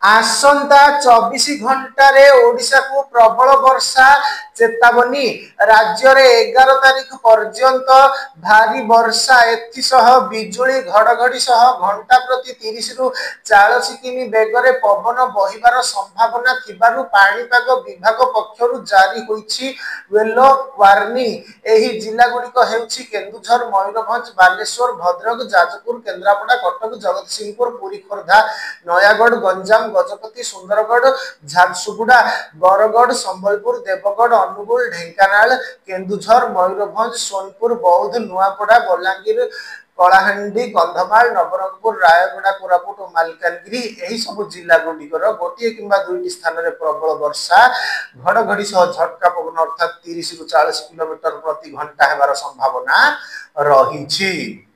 आसंता 24 घंटे ओडिशा को प्रबल वर्षा चेतावनी राज्य रे 11 तारीख पर्यंत भारी वर्षा एथिसह बिजुली घड़घड़ी सह घंटा प्रति 30 रु 40 किमी बेगरे पवन बहिबार संभावना थिबारु पाणीपाग विभाग पक्षरु जारी होईछि येलो वार्निंग। एही जिला गुड़िक हेउछि केन्दुझर मयूरभंज बालेश्वर भद्रक जाजपुर केन्द्रापड़ा कटक जगतसिंहपुर पुरी खोर्धा नयागढ़ गंजाम गजपति सुंदरगढ़ झारसुगुड़ा बरगढ़ संबलपुर देवगढ़ अनुगुल ढेंकानाल केन्दुझर मयूरभंज सोनपुर बौद्ध नुआपड़ा बलांगीर कलाहांडी कंधमाल नवरंगपुर रायगड़ा कोरापुट और मालकानगिरी यही सब जिला गुड़िकर गोटे किंबा दुईटी स्थान में प्रबल वर्षा घड़घड़ी सह झटका पवन अर्थात 30 रु 40 किलोमीटर प्रति घंटा हेबार संभावना रही।